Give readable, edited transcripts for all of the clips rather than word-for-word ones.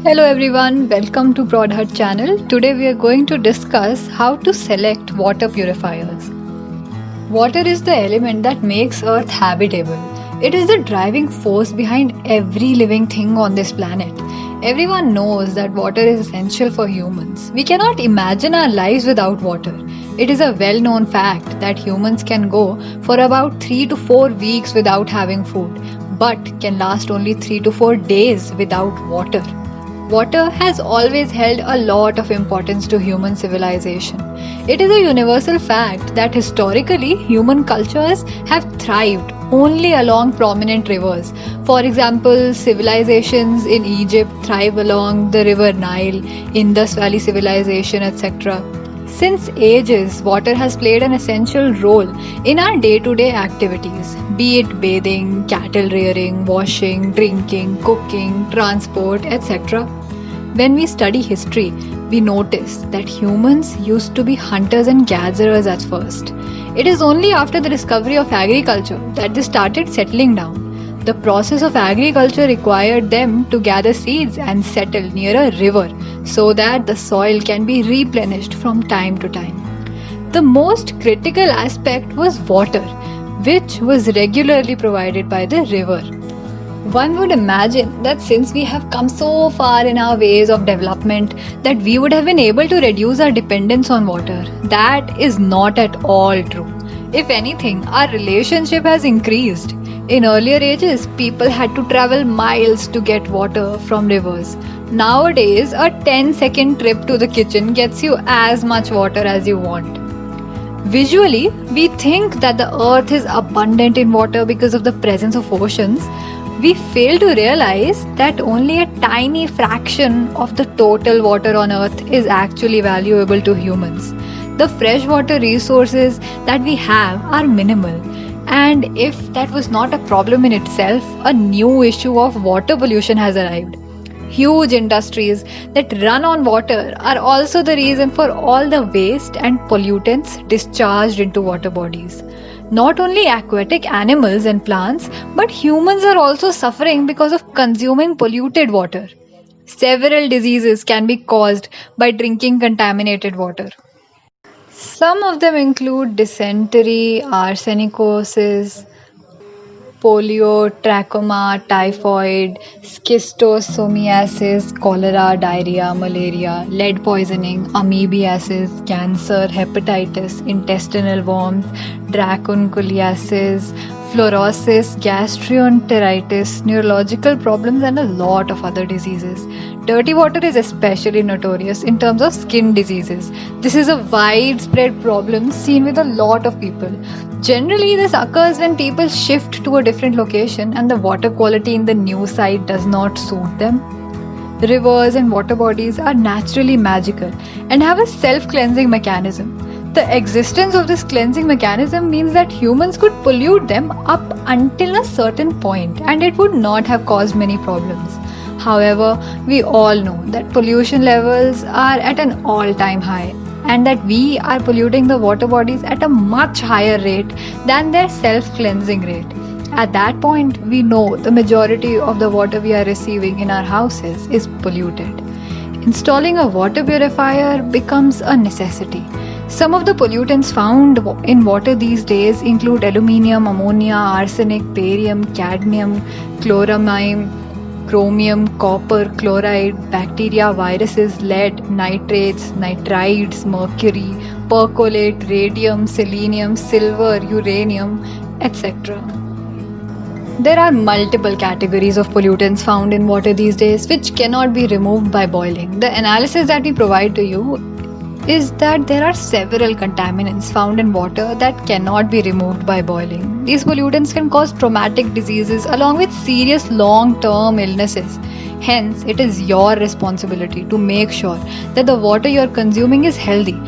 Hello everyone, welcome to Broadheart channel. Today we are going to discuss how to select water purifiers. Water is the element that makes Earth habitable. It is the driving force behind every living thing on this planet. Everyone knows that water is essential for humans. We cannot imagine our lives without water. It is a well known fact that humans can go for about 3 to 4 weeks without having food, but can last only 3 to 4 days without water. Water has always held a lot of importance to human civilization. It is a universal fact that historically human cultures have thrived only along prominent rivers. For example, civilizations in Egypt thrive along the river Nile, Indus Valley civilization, etc. Since ages, water has played an essential role in our day to day activities, be it bathing, cattle rearing, washing, drinking, cooking, transport, etc. When we study history, we notice that humans used to be hunters and gatherers at first. It is only after the discovery of agriculture that they started settling down. The process of agriculture required them to gather seeds and settle near a river so that the soil can be replenished from time to time. The most critical aspect was water, which was regularly provided by the river. One would imagine that since we have come so far in our ways of development that we would have been able to reduce our dependence on water. That is not at all true. If anything, our relationship has increased. In earlier ages, people had to travel miles to get water from rivers. Nowadays, a 10-second trip to the kitchen gets you as much water as you want. Visually, we think that the earth is abundant in water because of the presence of oceans. We fail to realize that only a tiny fraction of the total water on earth is actually valuable to humans. The freshwater resources that we have are minimal. And if that was not a problem in itself, a new issue of water pollution has arrived. Huge industries that run on water are also the reason for all the waste and pollutants discharged into water bodies. Not only aquatic animals and plants, but humans are also suffering because of consuming polluted water. Several diseases can be caused by drinking contaminated water. Some of them include dysentery, arsenicosis, polio, trachoma, typhoid, schistosomiasis, cholera, diarrhea, malaria, lead poisoning, amoebiasis, cancer, hepatitis, intestinal worms, dracunculiasis, fluorosis, gastroenteritis, neurological problems, and a lot of other diseases. Dirty water is especially notorious in terms of skin diseases. This is a widespread problem seen with a lot of people. Generally, this occurs when people shift to a different location and the water quality in the new site does not suit them. Rivers and water bodies are naturally magical and have a self cleansing mechanism. The existence of this cleansing mechanism means that humans could pollute them up until a certain point and it would not have caused many problems. However, we all know that pollution levels are at an all time high and that we are polluting the water bodies at a much higher rate than their self cleansing rate. At that point, we know the majority of the water we are receiving in our houses is polluted. Installing a water purifier becomes a necessity. Some of the pollutants found in water these days include aluminium, ammonia, arsenic, barium, cadmium, chloramine, chromium, copper, chloride, bacteria, viruses, lead, nitrates, nitrides, mercury, percolate, radium, selenium, silver, uranium, etc. There are multiple categories of pollutants found in water these days which cannot be removed by boiling. The analysis that we provide to you is that there are several contaminants found in water that cannot be removed by boiling. These pollutants can cause traumatic diseases along with serious long-term illnesses. Hence, it is your responsibility to make sure that the water you are consuming is healthy.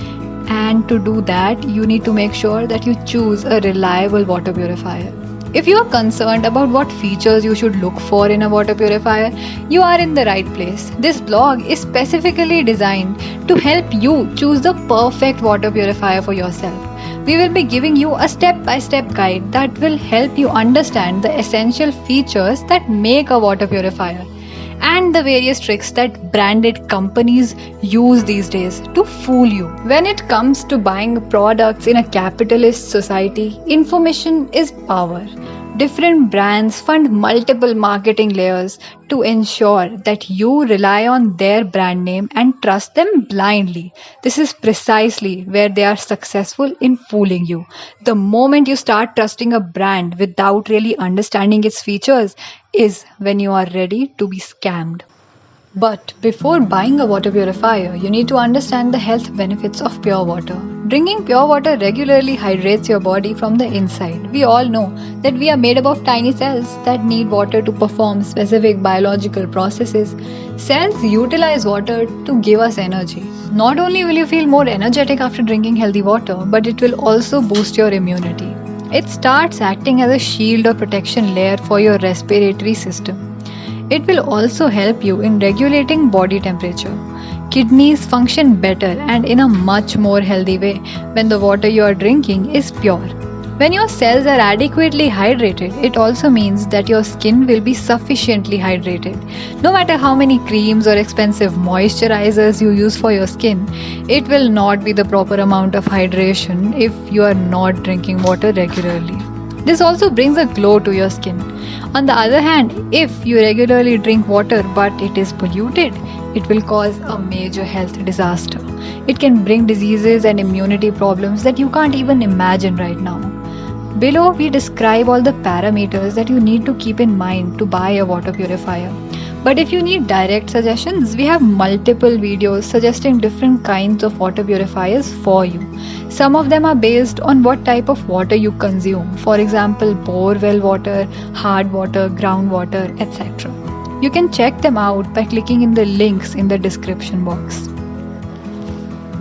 And to do that, you need to make sure that you choose a reliable water purifier. If you are concerned about what features you should look for in a water purifier, you are in the right place. This blog is specifically designed to help you choose the perfect water purifier for yourself. We will be giving you a step-by-step guide that will help you understand the essential features that make a water purifier. and the various tricks that branded companies use these days to fool you. When it comes to buying products in a capitalist society, information is power. Different brands fund multiple marketing layers to ensure that you rely on their brand name and trust them blindly. This is precisely where they are successful in fooling you. The moment you start trusting a brand without really understanding its features is when you are ready to be scammed. But before buying a water purifier, you need to understand the health benefits of pure water. Drinking pure water regularly hydrates your body from the inside. We all know that we are made up of tiny cells that need water to perform specific biological processes. Cells utilize water to give us energy. Not only will you feel more energetic after drinking healthy water, but it will also boost your immunity. It starts acting as a shield or protection layer for your respiratory system. It will also help you in regulating body temperature. Kidneys function better and in a much more healthy way when the water you are drinking is pure. When your cells are adequately hydrated, it also means that your skin will be sufficiently hydrated. No matter how many creams or expensive moisturizers you use for your skin, it will not be the proper amount of hydration if you are not drinking water regularly. This also brings a glow to your skin. On the other hand, if you regularly drink water but it is polluted, it will cause a major health disaster. It can bring diseases and immunity problems that you can't even imagine right now. Below, we describe all the parameters that you need to keep in mind to buy a water purifier. But if you need direct suggestions, we have multiple videos suggesting different kinds of water purifiers for you. Some of them are based on what type of water you consume. For example, bore well water, hard water, groundwater, etc. You can check them out by clicking in the links in the description box.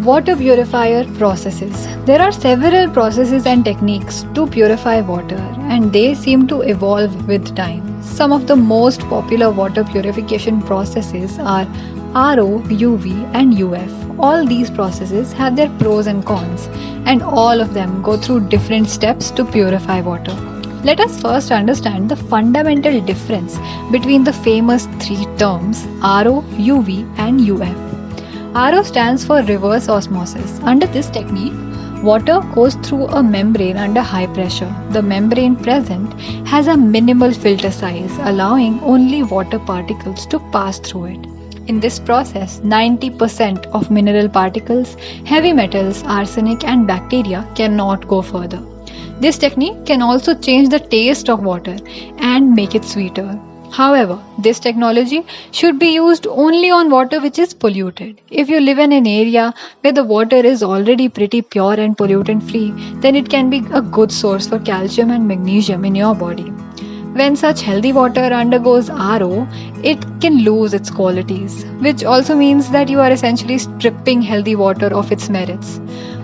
Water purifier processes. There are several processes and techniques to purify water, and they seem to evolve with time. Some of the most popular water purification processes are RO, UV, and UF. All these processes have their pros and cons, and all of them go through different steps to purify water. Let us first understand the fundamental difference between the famous three terms RO, UV, and UF. RO stands for reverse osmosis. Under this technique, water goes through a membrane under high pressure. The membrane present has a minimal filter size, allowing only water particles to pass through it. In this process, 90% of mineral particles, heavy metals, arsenic, and bacteria cannot go further. This technique can also change the taste of water and make it sweeter. However, this technology should be used only on water which is polluted. If you live in an area where the water is already pretty pure and pollutant free, then it can be a good source for calcium and magnesium in your body. When such healthy water undergoes RO, it can lose its qualities, which also means that you are essentially stripping healthy water of its merits.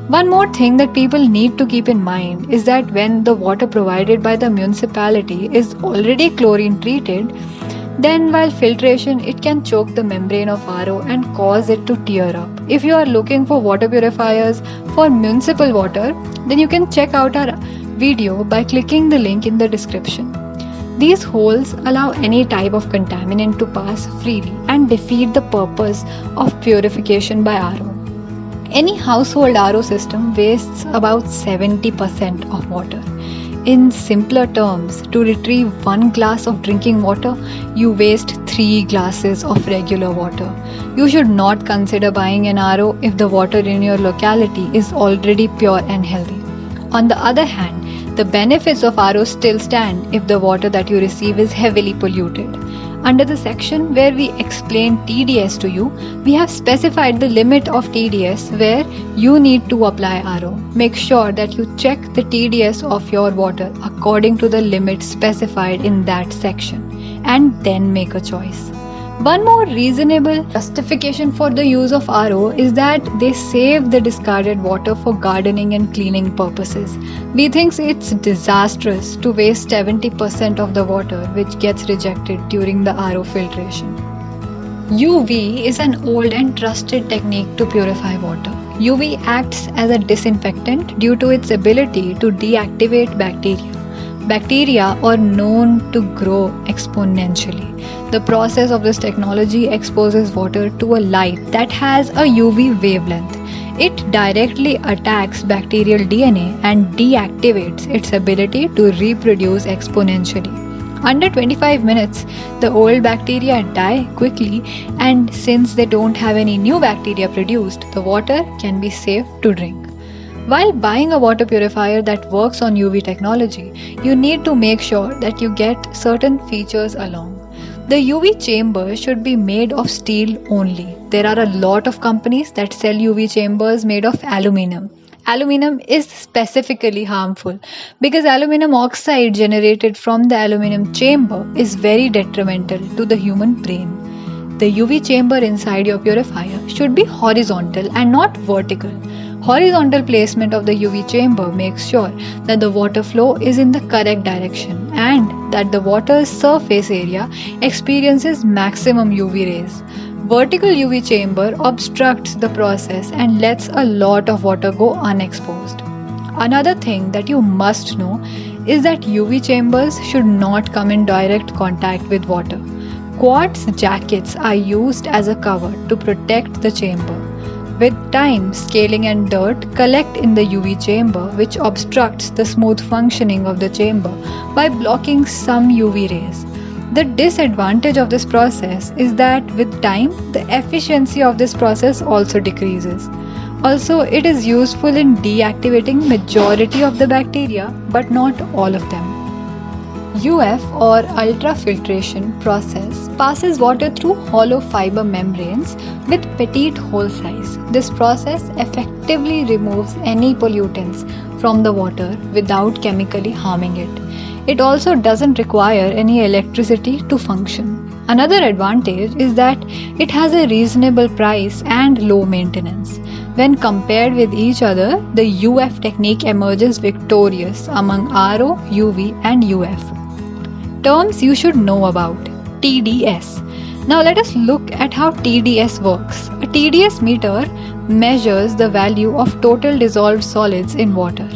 One more thing that people need to keep in mind is that when the water provided by the municipality is already chlorine treated, then while filtration it can choke the membrane of RO and cause it to tear up. If you are looking for water purifiers for municipal water, then you can check out our video by clicking the link in the description. These holes allow any type of contaminant to pass freely and defeat the purpose of purification by RO. Any household RO system wastes about 70% of water. In simpler terms, to retrieve 1 glass of drinking water, you waste 3 glasses of regular water. You should not consider buying an RO if the water in your locality is already pure and healthy. On the other hand, the benefits of RO still stand if the water that you receive is heavily polluted. Under the section where we explain TDS to you, we have specified the limit of TDS where you need to apply RO. Make sure that you check the TDS of your water according to the limit specified in that section and then make a choice. One more reasonable justification for the use of RO is that they save the discarded water for gardening and cleaning purposes. We think it's disastrous to waste 70% of the water which gets rejected during the RO filtration. UV is an old and trusted technique to purify water. UV acts as a disinfectant due to its ability to deactivate bacteria. Bacteria are known to grow exponentially. The process of this technology exposes water to a light that has a UV wavelength. It directly attacks bacterial DNA and deactivates its ability to reproduce exponentially. Under 25 minutes, the old bacteria die quickly, and since they don't have any new bacteria produced, the water can be safe to drink. While buying a water purifier that works on UV technology, you need to make sure that you get certain features along. The UV chamber should be made of steel only. There are a lot of companies that sell UV chambers made of aluminum. Aluminum is specifically harmful because aluminum oxide generated from the aluminum chamber is very detrimental to the human brain. The UV chamber inside your purifier should be horizontal and not vertical. Horizontal placement of the UV chamber makes sure that the water flow is in the correct direction and that the water's surface area experiences maximum UV rays. Vertical UV chamber obstructs the process and lets a lot of water go unexposed. Another thing that you must know is that UV chambers should not come in direct contact with water. Quartz jackets are used as a cover to protect the chamber. With time, scaling and dirt collect in the UV chamber, which obstructs the smooth functioning of the chamber by blocking some UV rays. The disadvantage of this process is that with time, the efficiency of this process also decreases. Also, it is useful in deactivating majority of the bacteria, but not all of them. UF or ultrafiltration process passes water through hollow fiber membranes with petite hole size. This process effectively removes any pollutants from the water without chemically harming it. It also doesn't require any electricity to function. Another advantage is that it has a reasonable price and low maintenance. When compared with each other, the UF technique emerges victorious among RO, UV, and UF. Terms you should know about. TDS. Now let us look at how TDS works. A TDS meter measures the value of total dissolved solids in water.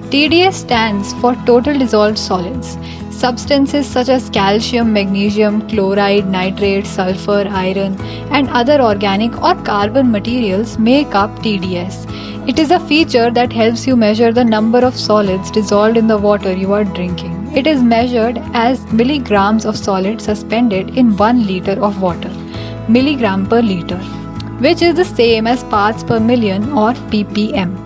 TDS stands for total dissolved solids. Substances such as calcium, magnesium, chloride, nitrate, sulfur, iron, and other organic or carbon materials make up TDS. It is a feature that helps you measure the number of solids dissolved in the water you are drinking. It is measured as milligrams of solid suspended in 1 liter of water, milligram per liter, which is the same as parts per million or ppm.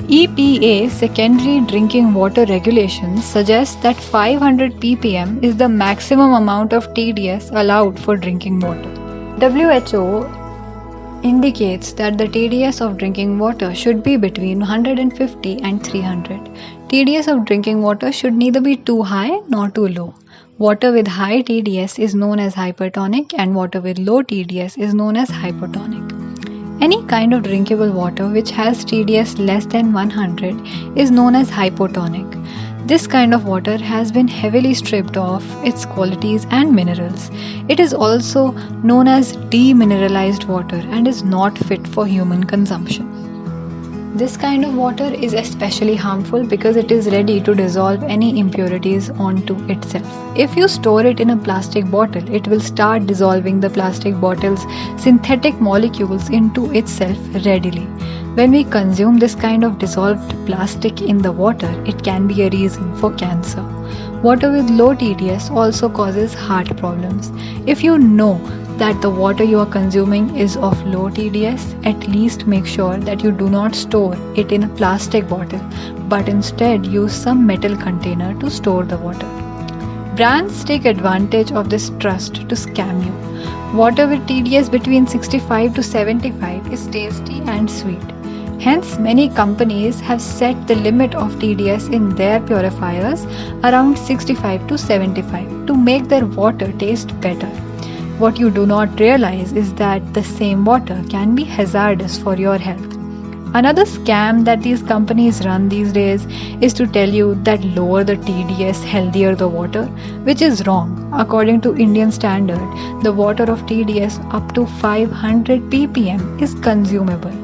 EPA secondary drinking water regulations suggest that 500 ppm is the maximum amount of TDS allowed for drinking water. WHO indicates that the TDS of drinking water should be between 150 and 300. TDS of drinking water should neither be too high nor too low. Water with high TDS is known as hypertonic and water with low TDS is known as hypotonic. Any kind of drinkable water which has TDS less than 100 is known as hypotonic. This kind of water has been heavily stripped of its qualities and minerals. It is also known as demineralized water and is not fit for human consumption. This kind of water is especially harmful because it is ready to dissolve any impurities onto itself. If you store it in a plastic bottle, it will start dissolving the plastic bottle's synthetic molecules into itself readily. When we consume this kind of dissolved plastic in the water, it can be a reason for cancer. Water with low TDS also causes heart problems. If you know that the water you are consuming is of low TDS, at least make sure that you do not store it in a plastic bottle, but instead use some metal container to store the water. Brands take advantage of this trust to scam you. Water with TDS between 65 to 75 is tasty and sweet. Hence, many companies have set the limit of TDS in their purifiers around 65 to 75 to make their water taste better. What you do not realize is that the same water can be hazardous for your health. Another scam that these companies run these days is to tell you that lower the TDS, healthier the water, which is wrong. According to Indian standard, the water of TDS up to 500 ppm is consumable.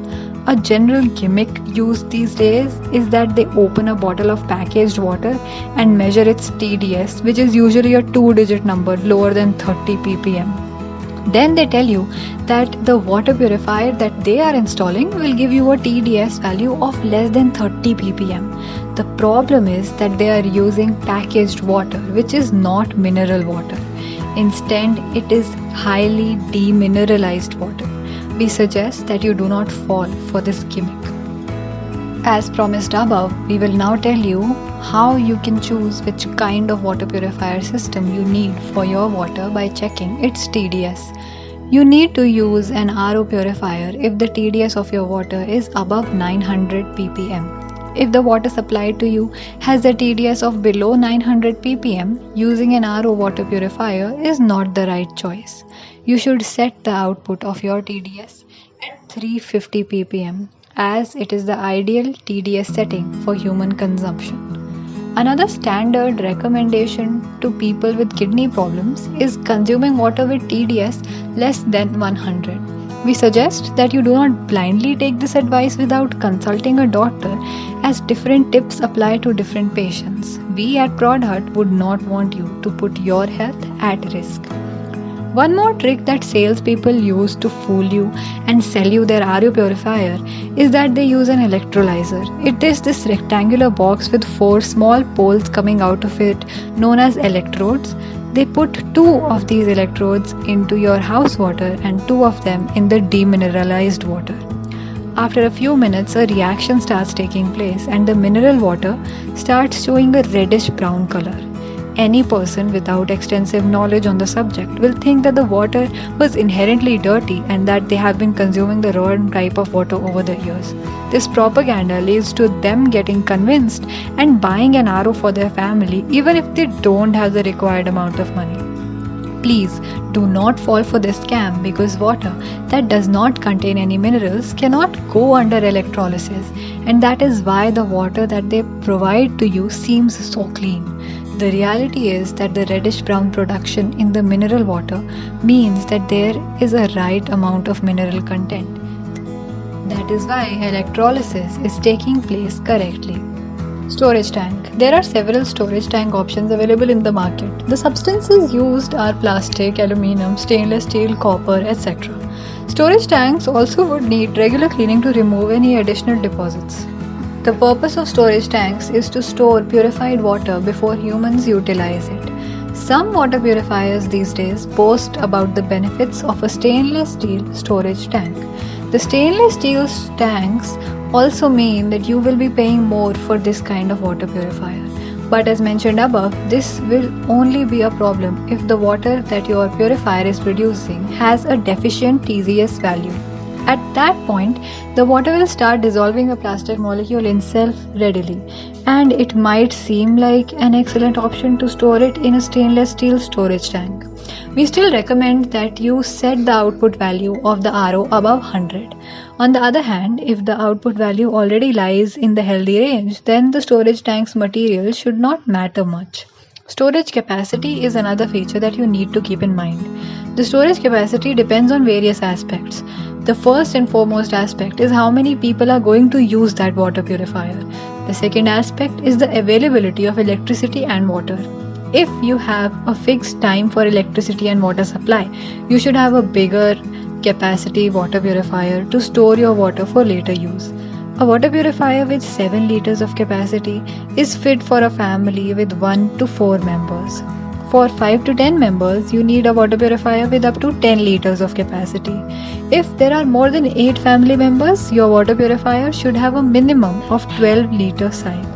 A general gimmick used these days is that they open a bottle of packaged water and measure its TDS, which is usually a 2-digit number lower than 30 ppm. Then they tell you that the water purifier that they are installing will give you a TDS value of less than 30 ppm. The problem is that they are using packaged water, which is not mineral water. Instead, it is highly demineralized water. We suggest that you do not fall for this gimmick. As promised above, we will now tell you how you can choose which kind of water purifier system you need for your water by checking its TDS. You need to use an RO purifier if the TDS of your water is above 900 ppm. If the water supplied to you has a TDS of below 900 ppm, using an RO water purifier is not the right choice. You should set the output of your TDS at 350 ppm, as it is the ideal TDS setting for human consumption. Another standard recommendation to people with kidney problems is consuming water with TDS less than 100. We suggest that you do not blindly take this advice without consulting a doctor, as different tips apply to different patients. We at ProdHut would not want you to put your health at risk. One more trick that salespeople use to fool you and sell you their RO purifier is that they use an electrolyzer. It is this rectangular box with 4 small poles coming out of it, known as electrodes. They put 2 of these electrodes into your house water and 2 of them in the demineralized water. After a few minutes, a reaction starts taking place and the mineral water starts showing a reddish brown color. Any person without extensive knowledge on the subject will think that the water was inherently dirty and that they have been consuming the wrong type of water over the years. This propaganda leads to them getting convinced and buying an RO for their family even if they don't have the required amount of money. Please do not fall for this scam, because water that does not contain any minerals cannot go under electrolysis, and that is why the water that they provide to you seems so clean. The reality is that the reddish brown production in the mineral water means that there is a right amount of mineral content. That is why electrolysis is taking place correctly. Storage tank. There are several storage tank options available in the market. The substances used are plastic, aluminum, stainless steel, copper, etc. Storage tanks also would need regular cleaning to remove any additional deposits. The purpose of storage tanks is to store purified water before humans utilize it. Some water purifiers these days boast about the benefits of a stainless steel storage tank. The stainless steel tanks also mean that you will be paying more for this kind of water purifier. But as mentioned above, this will only be a problem if the water that your purifier is producing has a deficient TDS value. At that point, the water will start dissolving a plastic molecule in itself readily, and it might seem like an excellent option to store it in a stainless steel storage tank. We still recommend that you set the output value of the RO above 100. On the other hand, if the output value already lies in the healthy range, then the storage tank's material should not matter much. Storage capacity is another feature that you need to keep in mind. The storage capacity depends on various aspects. The first and foremost aspect is how many people are going to use that water purifier. The second aspect is the availability of electricity and water. If you have a fixed time for electricity and water supply, you should have a bigger capacity water purifier to store your water for later use. A water purifier with 7 liters of capacity is fit for a family with 1 to 4 members. For 5 to 10 members, you need a water purifier with up to 10 liters of capacity. If there are more than 8 family members, your water purifier should have a minimum of 12 liter size.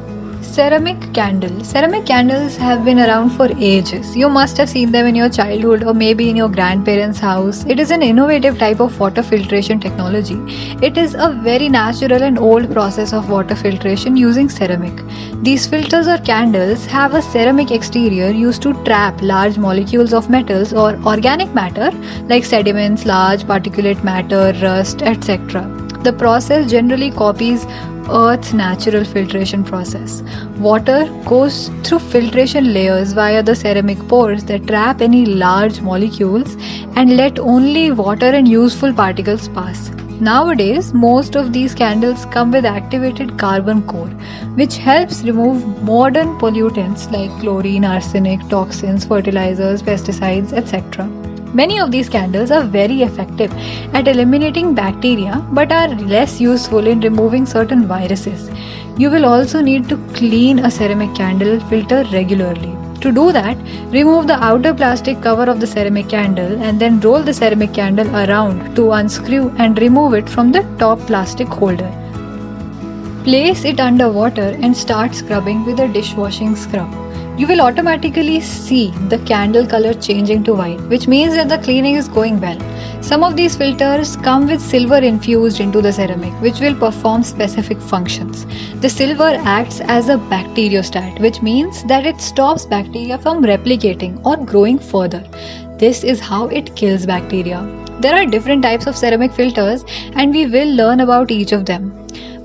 Ceramic candle. Ceramic candles have been around for ages. You must have seen them in your childhood or maybe in your grandparents' house. It is an innovative type of water filtration technology. It is a very natural and old process of water filtration using ceramic. These filters or candles have a ceramic exterior used to trap large molecules of metals or organic matter like sediments, large particulate matter, rust, etc. The process generally copies Earth's natural filtration process. Water goes through filtration layers via the ceramic pores that trap any large molecules and let only water and useful particles pass. Nowadays, most of these candles come with activated carbon core, which helps remove modern pollutants like chlorine, arsenic, toxins, fertilizers, pesticides, etc. Many of these candles are very effective at eliminating bacteria but are less useful in removing certain viruses. You will also need to clean a ceramic candle filter regularly. To do that, remove the outer plastic cover of the ceramic candle and then roll the ceramic candle around to unscrew and remove it from the top plastic holder. Place it under water and start scrubbing with a dishwashing scrub. You will automatically see the candle color changing to white, which means that the cleaning is going well. Some of these filters come with silver infused into the ceramic, which will perform specific functions. The silver acts as a bacteriostat, which means that it stops bacteria from replicating or growing further. This is how it kills bacteria. There are different types of ceramic filters, and we will learn about each of them.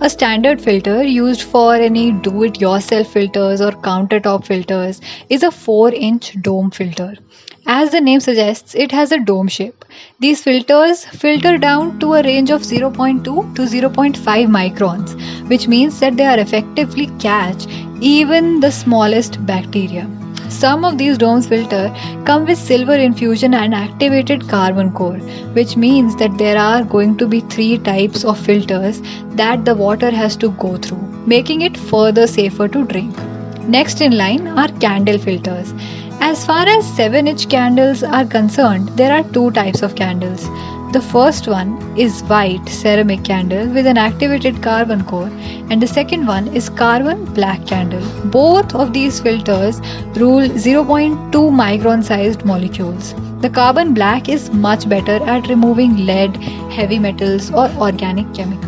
A standard filter used for any do-it-yourself filters or countertop filters is a 4-inch dome filter. As the name suggests, it has a dome shape. These filters filter down to a range of 0.2 to 0.5 microns, which means that they are effectively catch even the smallest bacteria. Some of these domes filter come with silver infusion and activated carbon core, which means that there are going to be 3 types of filters that the water has to go through, making it further safer to drink. Next in line are candle filters. As far as 7-inch candles are concerned, there are 2 types of candles. The first one is white ceramic candle with an activated carbon core, and the second one is carbon black candle. Both of these filters rule 0.2 micron sized molecules. The carbon black is much better at removing lead, heavy metals, or organic chemicals.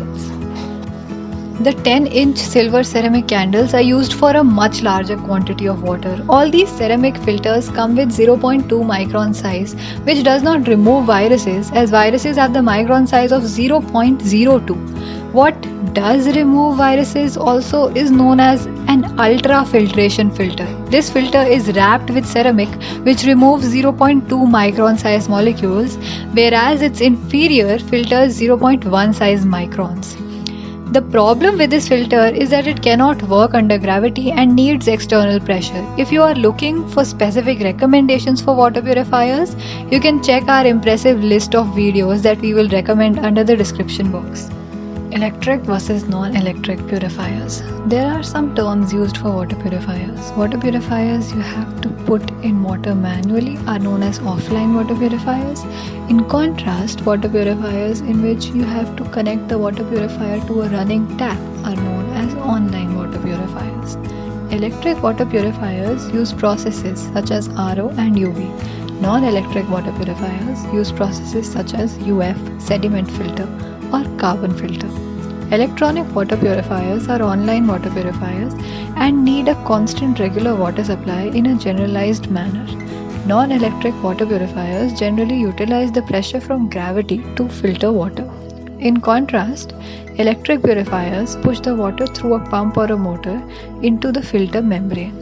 The 10-inch silver ceramic candles are used for a much larger quantity of water. All these ceramic filters come with 0.2 micron size, which does not remove viruses, as viruses have the micron size of 0.02. What does remove viruses also is known as an ultrafiltration filter. This filter is wrapped with ceramic, which removes 0.2 micron size molecules, whereas its inferior filters 0.1 size microns. The problem with this filter is that it cannot work under gravity and needs external pressure. If you are looking for specific recommendations for water purifiers, you can check our impressive list of videos that we will recommend under the description box. Electric versus non-electric purifiers. There are some terms used for water purifiers. Water purifiers you have to put in water manually are known as offline water purifiers. In contrast, water purifiers in which you have to connect the water purifier to a running tap are known as online water purifiers. Electric water purifiers use processes such as RO and UV. Non-electric water purifiers use processes such as UF, sediment filter, or carbon filter. Electronic water purifiers are online water purifiers and need a constant regular water supply in a generalized manner. Non-electric water purifiers generally utilize the pressure from gravity to filter water. In contrast, electric purifiers push the water through a pump or a motor into the filter membrane.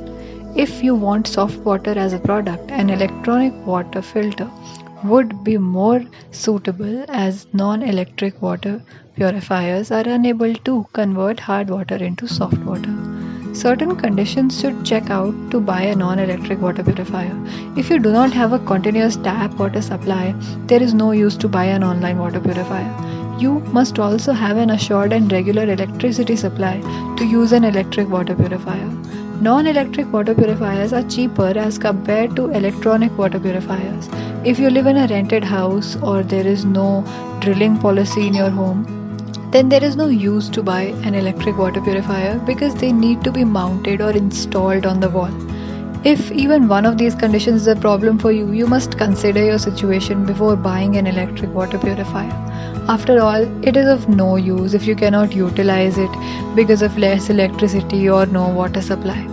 If you want soft water as a product, an electronic water filter would be more suitable, as non-electric water purifiers are unable to convert hard water into soft water. Certain conditions should check out to buy a non-electric water purifier. If you do not have a continuous tap water supply, there is no use to buy an online water purifier. You must also have an assured and regular electricity supply to use an electric water purifier. Non-electric water purifiers are cheaper as compared to electronic water purifiers. If you live in a rented house or there is no drilling policy in your home, then there is no use to buy an electric water purifier because they need to be mounted or installed on the wall. If even one of these conditions is a problem for you, you must consider your situation before buying an electric water purifier. After all, it is of no use if you cannot utilize it because of less electricity or no water supply.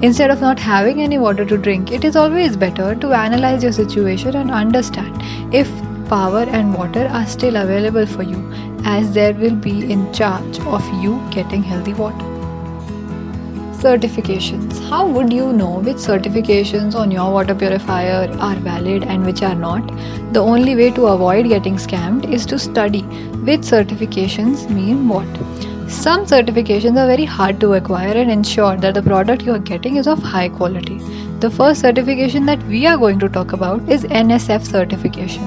Instead of not having any water to drink, it is always better to analyze your situation and understand if power and water are still available for you, as there will be in charge of you getting healthy water. Certifications. How would you know which certifications on your water purifier are valid and which are not? The only way to avoid getting scammed is to study which certifications mean what. Some certifications are very hard to acquire and ensure that the product you are getting is of high quality. The first certification that we are going to talk about is NSF certification.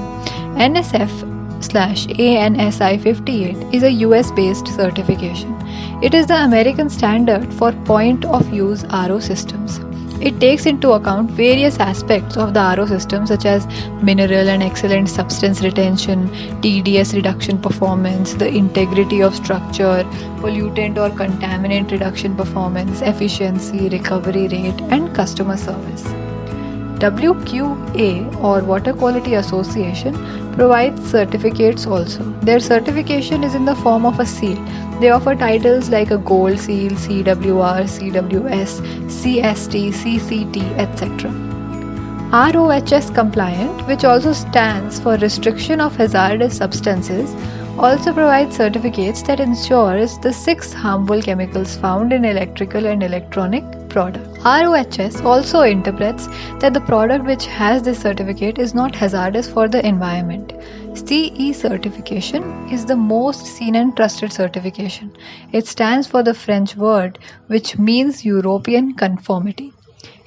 NSF/ANSI 58 is a US based certification. It is the American standard for point of use RO systems. It takes into account various aspects of the RO system such as mineral and excellent substance retention, TDS reduction performance, the integrity of structure, pollutant or contaminant reduction performance, efficiency, recovery rate, and customer service. WQA or Water Quality Association provides certificates also. Their certification is in the form of a seal. They offer titles like a gold seal, CWR, CWS, CST, CCT, etc. ROHS compliant, which also stands for Restriction of Hazardous Substances, also provides certificates that ensures the 6 harmful chemicals found in electrical and electronic products. ROHS also interprets that the product which has this certificate is not hazardous for the environment. CE certification is the most seen and trusted certification. It stands for the French word which means European conformity.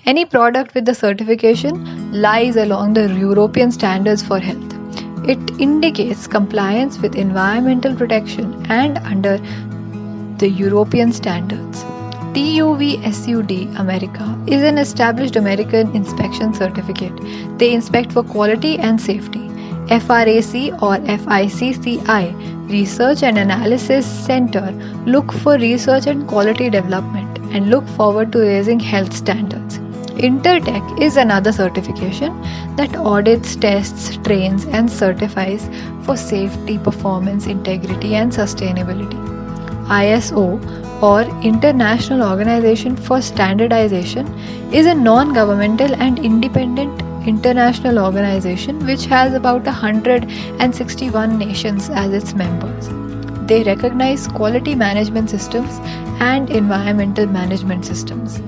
Any product with the certification lies along the European standards for health. It indicates compliance with environmental protection and under the European standards. TUV-SUD America is an established American inspection certificate. They inspect for quality and safety. FRAC or FICCI Research and Analysis Center look for research and quality development and look forward to raising health standards. Intertech is another certification that audits, tests, trains, and certifies for safety, performance, integrity, and sustainability. ISO or International Organization for Standardization is a non-governmental and independent international organization which has about 161 nations as its members. They recognize quality management systems and environmental management systems.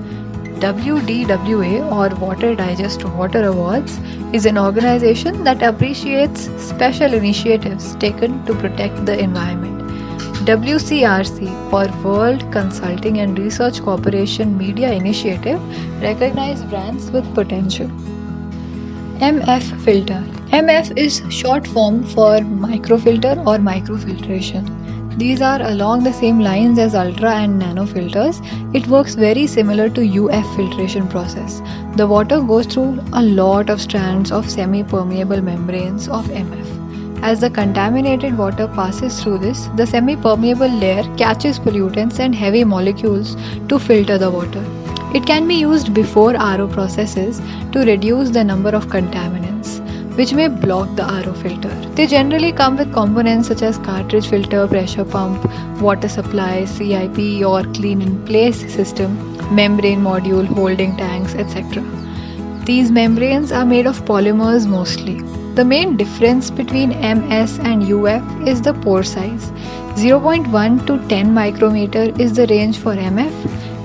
WDWA or Water Digest Water Awards is an organization that appreciates special initiatives taken to protect the environment. WCRC or World Consulting and Research Corporation Media Initiative recognizes brands with potential. MF filter. MF is short form for microfilter or microfiltration. These are along the same lines as ultra and nano filters. It works very similar to UF filtration process. The water goes through a lot of strands of semi-permeable membranes of MF. As the contaminated water passes through this, the semi-permeable layer catches pollutants and heavy molecules to filter the water. It can be used before RO processes to reduce the number of contaminants, which may block the RO filter. They generally come with components such as cartridge filter, pressure pump, water supply, CIP or clean in place system, membrane module, holding tanks, etc. These membranes are made of polymers mostly. The main difference between MS and UF is the pore size. 0.1 to 10 micrometer is the range for MF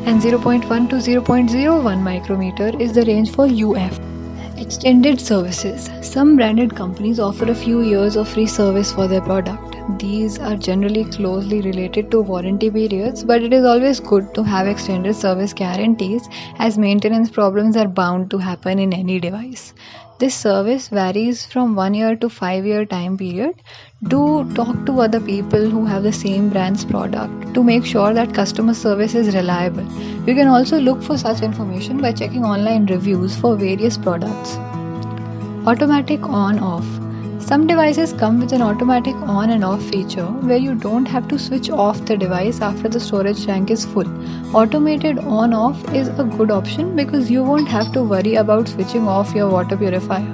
and 0.1 to 0.01 micrometer is the range for UF. Extended services. Some branded companies offer a few years of free service for their product. These are generally closely related to warranty periods, but it is always good to have extended service guarantees as maintenance problems are bound to happen in any device. This service varies from 1 year to 5-year time period. Do talk to other people who have the same brand's product to make sure that customer service is reliable. You can also look for such information by checking online reviews for various products. Automatic on-off. Some devices come with an automatic on and off feature where you don't have to switch off the device after the storage tank is full. Automated on-off is a good option because you won't have to worry about switching off your water purifier.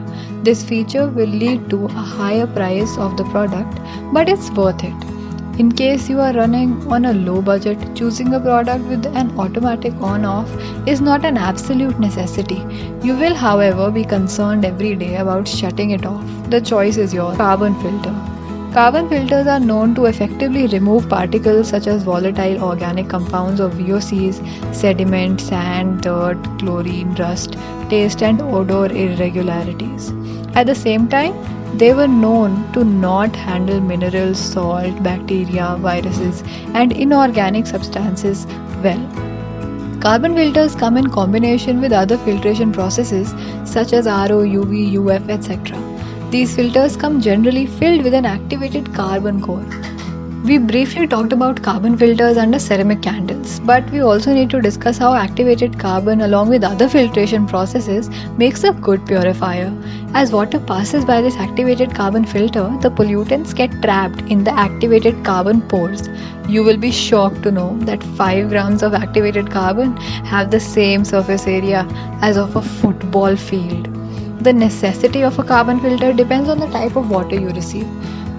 This feature will lead to a higher price of the product, but it's worth it. In case you are running on a low budget, choosing a product with an automatic on-off is not an absolute necessity. You will, however, be concerned every day about shutting it off. The choice is yours. Carbon filter. Carbon filters are known to effectively remove particles such as volatile organic compounds or VOCs, sediment, sand, dirt, chlorine, rust, taste and odor irregularities. At the same time, they were known to not handle minerals, salt, bacteria, viruses, and inorganic substances well. Carbon filters come in combination with other filtration processes such as RO, UV, UF, etc. These filters come generally filled with an activated carbon core. We briefly talked about carbon filters under ceramic candles, but we also need to discuss how activated carbon along with other filtration processes makes a good purifier. As water passes by this activated carbon filter, the pollutants get trapped in the activated carbon pores. You will be shocked to know that 5 grams of activated carbon have the same surface area as of a football field. The necessity of a carbon filter depends on the type of water you receive.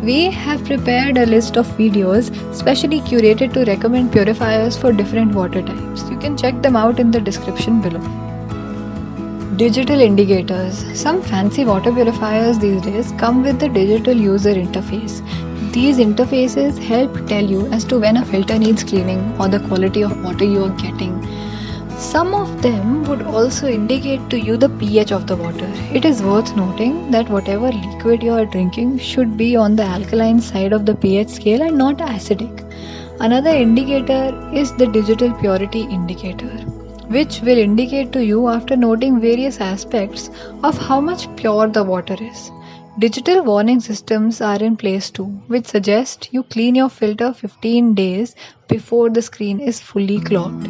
We have prepared a list of videos specially curated to recommend purifiers for different water types. You can check them out in the description below. Digital indicators. Some fancy water purifiers these days come with the digital user interface. These interfaces help tell you as to when a filter needs cleaning or the quality of water you are getting. Some of them would also indicate to you the pH of the water. It is worth noting that whatever liquid you are drinking should be on the alkaline side of the pH scale and not acidic. Another indicator is the digital purity indicator, which will indicate to you after noting various aspects of how much pure the water is. Digital warning systems are in place too, which suggest you clean your filter 15 days before the screen is fully clogged.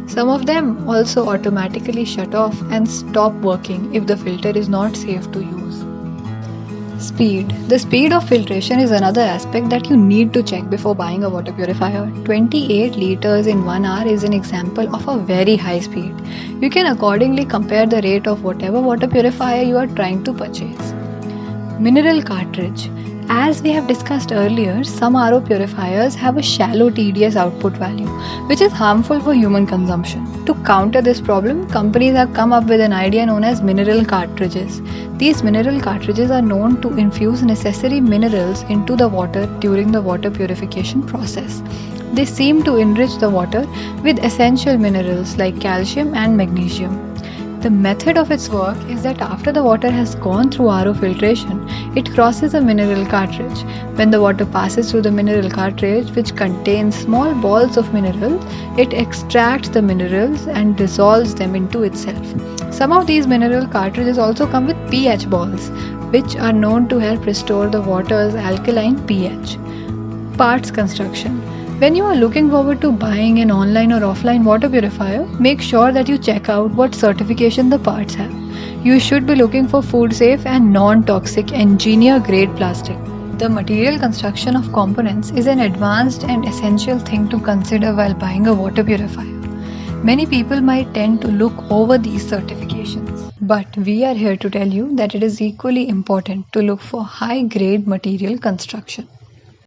Some of them also automatically shut off and stop working if the filter is not safe to use. Speed. The speed of filtration is another aspect that you need to check before buying a water purifier. 28 liters in 1 hour is an example of a very high speed. You can accordingly compare the rate of whatever water purifier you are trying to purchase. Mineral cartridge. As we have discussed earlier, some RO purifiers have a shallow TDS output value, which is harmful for human consumption. To counter this problem, companies have come up with an idea known as mineral cartridges. These mineral cartridges are known to infuse necessary minerals into the water during the water purification process. They seem to enrich the water with essential minerals like calcium and magnesium. The method of its work is that after the water has gone through RO filtration, it crosses a mineral cartridge. When the water passes through the mineral cartridge, which contains small balls of minerals, it extracts the minerals and dissolves them into itself. Some of these mineral cartridges also come with pH balls, which are known to help restore the water's alkaline pH. Parts construction. When you are looking forward to buying an online or offline water purifier, make sure that you check out what certification the parts have. You should be looking for food safe and non-toxic engineer grade plastic. The material construction of components is an advanced and essential thing to consider while buying a water purifier. Many people might tend to look over these certifications, but we are here to tell you that it is equally important to look for high grade material construction.